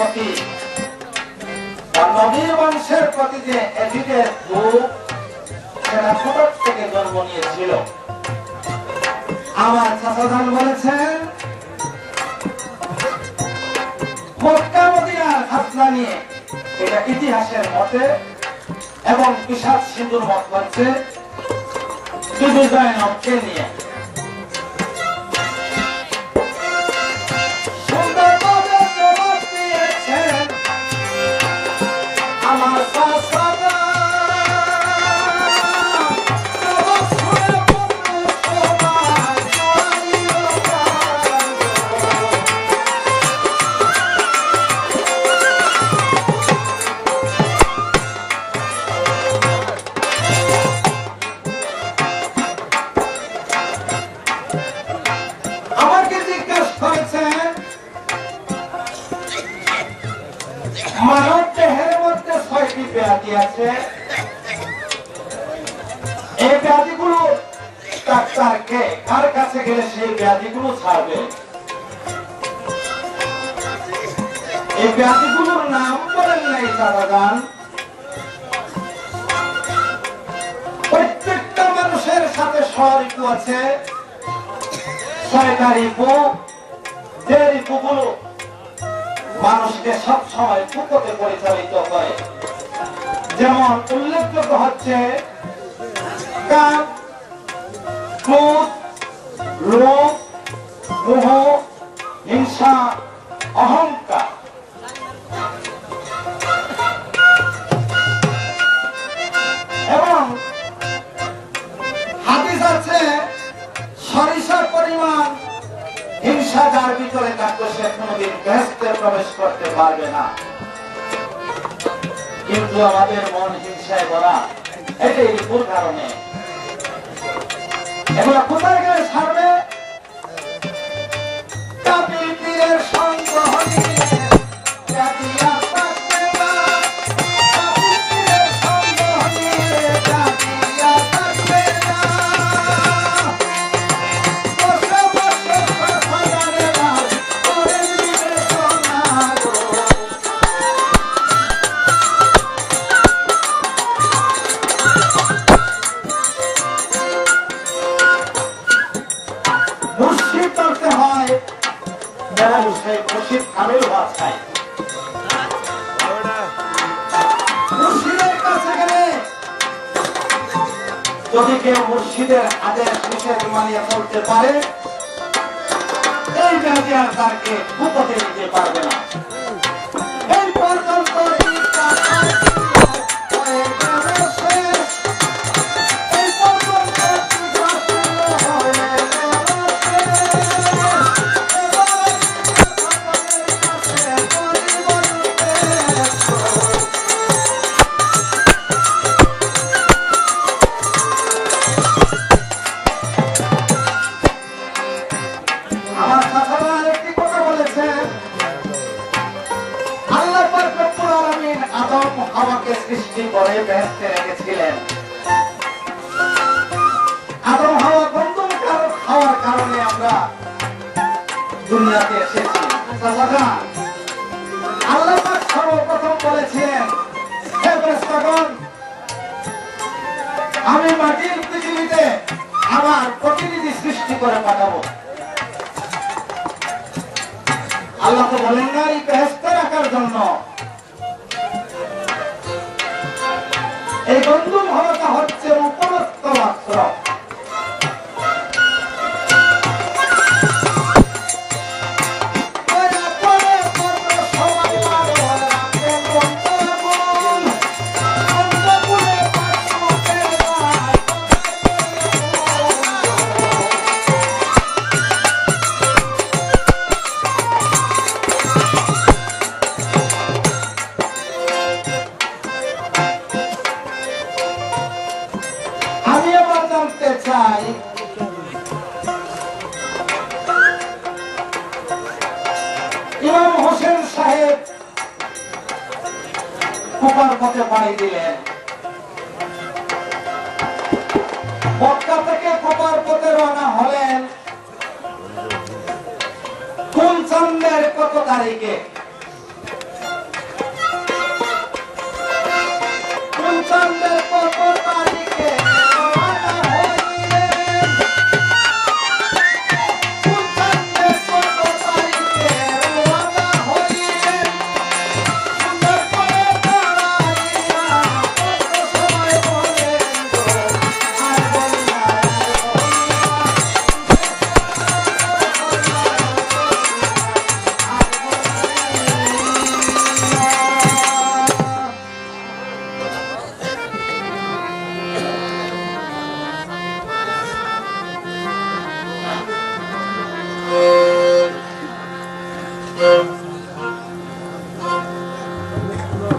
প্রতি নবীর বংশের প্রতি যে এটিদের রূপ সেটা ছোট থেকে জন্ম নিয়েছিল। আমার চাচাজান বলেছেন মক্কা মদিনার খাজনা নিয়ে এটা ইতিহাসের মতে এবং পিশাচ সিন্ধুর মত হচ্ছে বিবি জয়নবকে নিয়ে। সুন্দরভাবে জবাব দিয়েছেন আমার চাচাজান। মানব দেহের মধ্যে ৬টি ব্যাধি আছে। এই ব্যাধিগুলো ডাক্তারকে কার কাছে গেলে সেই ব্যাধিগুলো ছাড়বে? এই ব্যাধিগুলোর নাম বলেন নাই চাচাজান। প্রত্যেকটা মানুষের সাথে ঋতু আছে, ৬টা ঋতু। যে ঋতুগুলো মানুষকে সব সময় ফুকতে পরিচালিত করে, যেমন উল্লেখযোগ্য হচ্ছে কাম, ক্রোধ, লোভ, মোহ, হিংসা, অহংকার। এবং হাদিস আছে সরিষার পরিমাণ হিংসা যার ভিতরে থাকতো সে কোনদিন বেহেশতে প্রবেশ করতে পারবে না। কিন্তু আমাদের মন হিংসায় ভরা, এটাই ভুল কারণে। এগুলো কোথায় গেলে ছাড়বে? কাবিল পীরের সঙ্গ হলে জাতিয়া থাকবে না, কাবিল পীরের সঙ্গ হলে জাতিয়া থাকবে না। যদি কেউ মুর্শিদের আদেশ নিষেধ মানিয়ে চলতে পারে, এই ব্যাধি আর তাকে ফুকতে নিতে পারবে না। এই পর্যন্ত সৃষ্টি করে বেহেশতে রেখেছিলেন। আদম হাওয়া গন্ধম খাওয়ার কারণে আমরা দুনিয়াতে এসেছি। আল্লাহ পাক সর্বপ্রথম বলেছিলেন, হে ফেরেশতাগণ, আমি মাটির পৃথিবীতে আমার প্রতিনিধি সৃষ্টি করে পাঠাবো। আল্লাহ তো বলেন না এই বেহেশতে রাখার জন্য। এই গন্ধম হওয়াটা হচ্ছে উপরত্ব মাত্র। ইমাম হোসেন সাহেব কুপার পথে পাড়ি দিলেন। মক্কা থেকে কুপার পথে রওনা হলেন কোন চন্দ্রের কত তারিখে?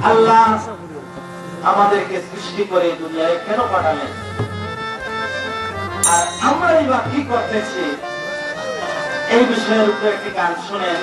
আল্লাহ আমাদেরকে সৃষ্টি করে দুনিয়ায় কেন পাঠালেন, আর আমরাই বা কি করতেছি, এই বিষয়ের উপরে একটি গান শুনেন।